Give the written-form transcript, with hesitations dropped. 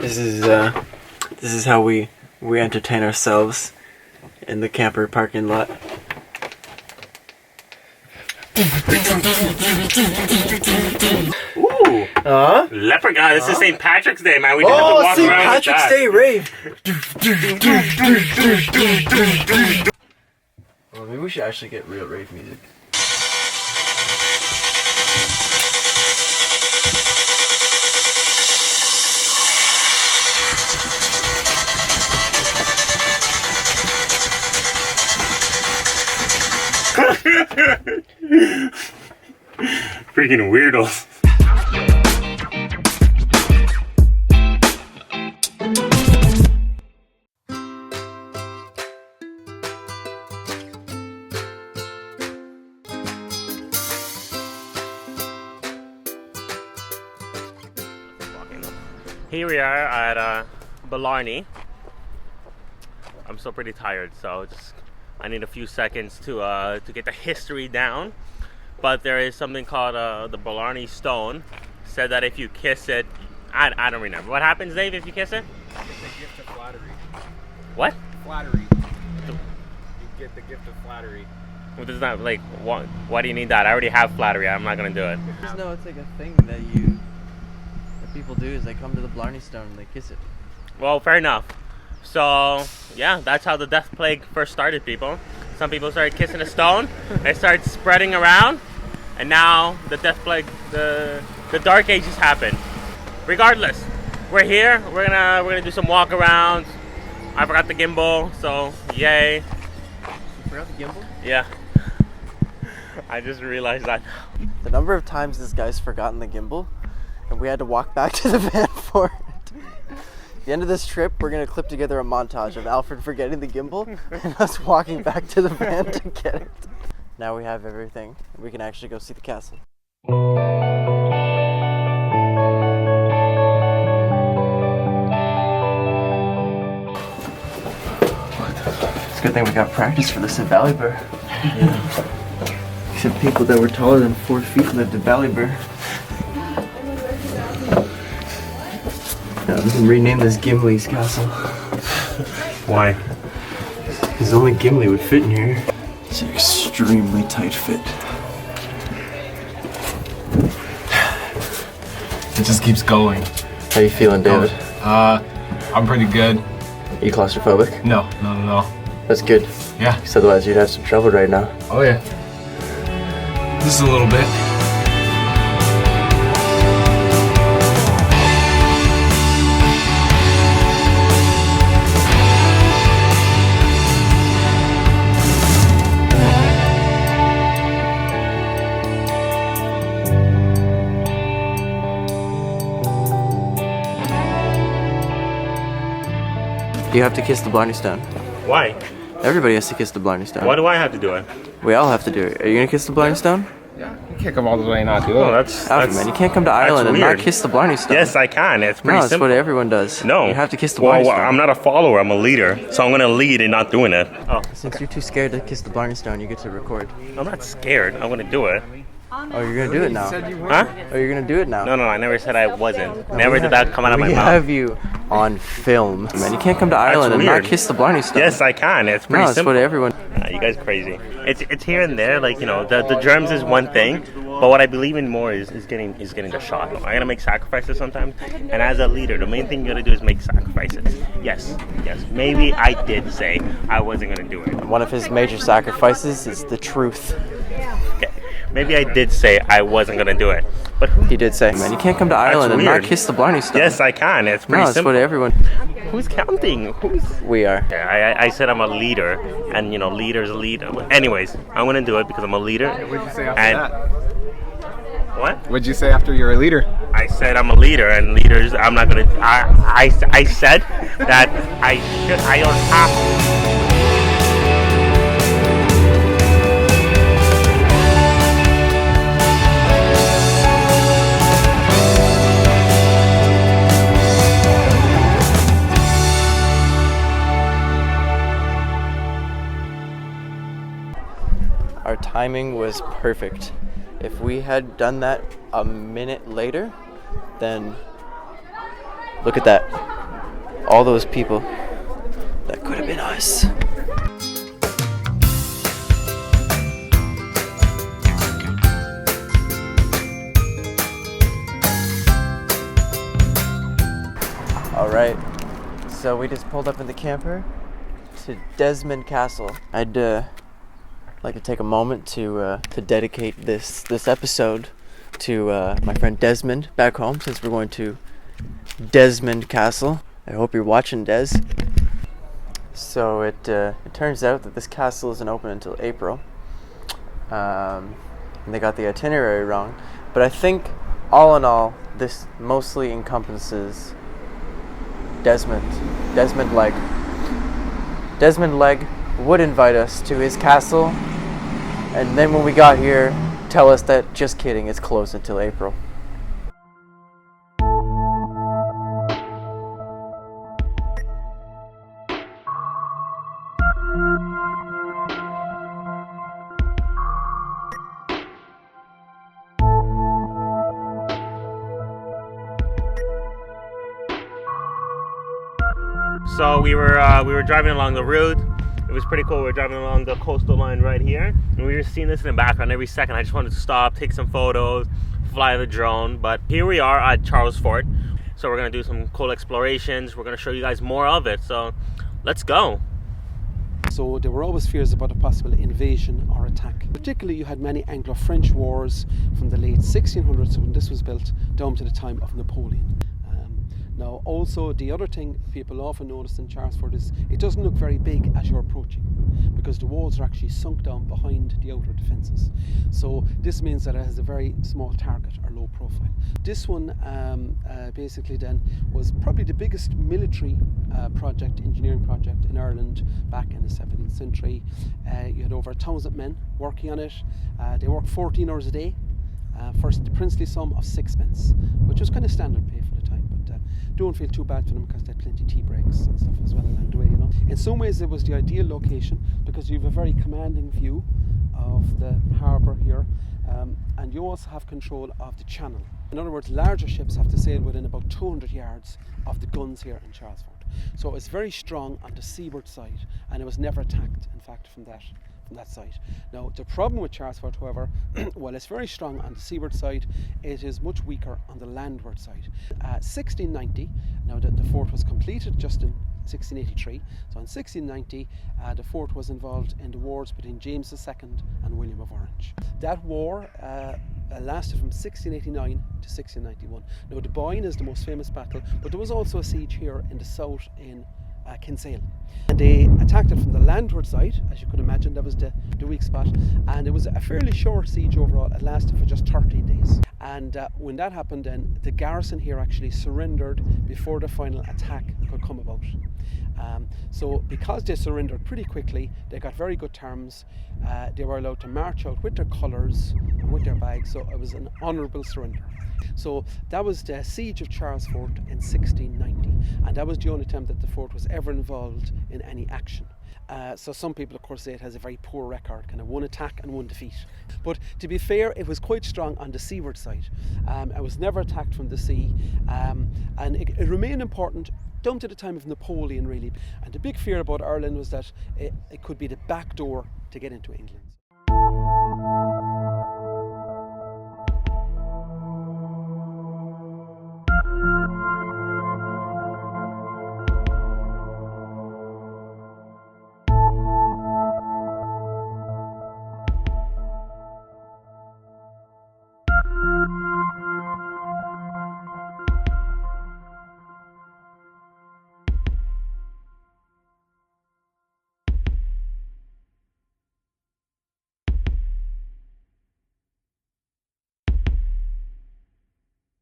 This is how we entertain ourselves in the camper parking lot. Ooh! Leopard guy, this is St. Patrick's Day, man. We just have to walk St. around with Patrick's that. Day rave! Well, maybe we should actually get real rave music. Freaking weirdos. Here we are at Blarney. I'm still pretty tired, so I need a few seconds to get the history down. But there is something called the Blarney Stone. Said that if you kiss it, I don't remember. What happens, Dave, if you kiss it? You get the gift of flattery. What? Flattery. You get the gift of flattery. Well, does not like why do you need that? I already have flattery. I'm not gonna do it. No, it's like a thing that people do is they come to the Blarney Stone and they kiss it. Well, fair enough. So yeah, that's how the death plague first started, people. Some people started kissing a stone. They started spreading around, and now the death plague, the dark ages happened. Regardless, we're here. We're gonna do some walk arounds. I forgot the gimbal, so yay. You forgot the gimbal? Yeah. I just realized that. The number of times this guy's forgotten the gimbal, and we had to walk back to the van for it. At the end of this trip, we're going to clip together a montage of Alfred forgetting the gimbal and us walking back to the van to get it. Now we have everything. We can actually go see the castle. It's a good thing we got practice for this at Ballybur. Yeah. Except people that were taller than 4 feet lived at Ballybur. We can rename this Gimli's Castle. Why? Because only Gimli would fit in here. It's an extremely tight fit. It just keeps going. How you feeling, David? I'm pretty good. Are you claustrophobic? No. That's good. Yeah. Because otherwise you'd have some trouble right now. Oh yeah. Just a little bit. You have to kiss the Blarney Stone. Why? Everybody has to kiss the Blarney Stone. Why do I have to do it? We all have to do it. Are you gonna kiss the Blarney Stone? Yeah. You can't come all the way and not do it. No, that's Alfred, man, you can't come to Ireland and not kiss the Blarney Stone. Yes, I can. It's pretty No, that's simple. what everyone does. No. You have to kiss the Blarney Stone. I'm not a follower. I'm a leader. So I'm gonna lead in not doing it. Oh, Since you're too scared to kiss the Blarney Stone, you get to record. I'm not scared. I'm gonna do it. Oh, you're gonna do it now. Huh? Oh, you're gonna do it now. No, I never said I wasn't. Never did that come out of my We mouth. have you on film. Man, you can't come to Ireland and weird. not kiss the Blarney Stone. Yes, I can. It's pretty No, that's simple. what everyone... You guys crazy. It's here and there, like, you know, the germs is one thing, but what I believe in more is getting the shot. I gotta make sacrifices sometimes, and as a leader, the main thing you gotta do is make sacrifices. Yes, maybe I did say I wasn't gonna do it. One of his major sacrifices is the truth. Okay, maybe I did say I wasn't gonna do it, but He did say, man, you can't come to Ireland and not weird. kiss the Blarney Stone. yes, I can. It's No, pretty that's simple. what everyone... Who's counting? We are. Yeah, I said I'm a leader, and you know, leaders lead. Anyways, I'm gonna do it because I'm a leader. What'd you say after And that? what? What'd you say after you're a leader? I said I'm a leader, and leaders, I'm not gonna. I said that I don't have. Our timing was perfect. If we had done that a minute later, then look at that. all those people. That could have been us. Alright, so we just pulled up in the camper to Desmond Castle. I'd like to take a moment to dedicate this episode to my friend Desmond back home, since we're going to Desmond Castle. I hope you're watching, Des. So it turns out that this castle isn't open until April. And they got the itinerary wrong. But I think, all in all, this mostly encompasses Desmond Legg. Desmond Legg would invite us to his castle, and then when we got here, tell us that, just kidding, it's closed until April. So we were driving along the route. It was pretty cool. We were driving along the coastal line right here, and we were seeing this in the background every second. I just wanted to stop, take some photos, fly the drone. But here we are at Charles Fort. So we're gonna do some cool explorations. We're gonna show you guys more of it. So let's go. So there were always fears about a possible invasion or attack. Particularly, you had many Anglo-French wars from the late 1600s when this was built down to the time of Napoleon. Now, also, the other thing people often notice in Charles Fort is it doesn't look very big as you're approaching, because the walls are actually sunk down behind the outer defences. So this means that it has a very small target or low profile. This one basically then was probably the biggest military engineering project in Ireland back in the 17th century. You had over 1,000 men working on it. They worked 14 hours a day for the princely sum of 6 pence, which was kind of standard pay for the time. But don't feel too bad for them, because they had plenty of tea breaks and stuff as well along the way, you know. In some ways it was the ideal location, because you have a very commanding view of the harbour here, and you also have control of the channel. In other words, larger ships have to sail within about 200 yards of the guns here in Charles Fort. So it's very strong on the seaward side, and it was never attacked, in fact, from that side. Now, the problem with Charles Fort, however, while it's very strong on the seaward side, it is much weaker on the landward side. 1690, now that the fort was completed just in 1683, so in 1690 the fort was involved in the wars between James II and William of Orange. That war lasted from 1689 to 1691. Now, the Boyne is the most famous battle, but there was also a siege here in the south in Kinsale, and they attacked it from the landward side. As you could imagine, that was the weak spot, and it was a fairly short siege overall. It lasted for just 13 days, and when that happened, then the garrison here actually surrendered before the final attack could come about. So because they surrendered pretty quickly, they got very good terms. They were allowed to march out with their colours and with their bags, so it was an honourable surrender. So that was the siege of Charles Fort in 1690, and that was the only time that the fort was ever involved in any action. So some people, of course, say it has a very poor record, kind of one attack and one defeat. But to be fair, it was quite strong on the seaward side. It was never attacked from the sea, and it remained important down to the time of Napoleon, really. And the big fear about Ireland was that it could be the back door to get into England.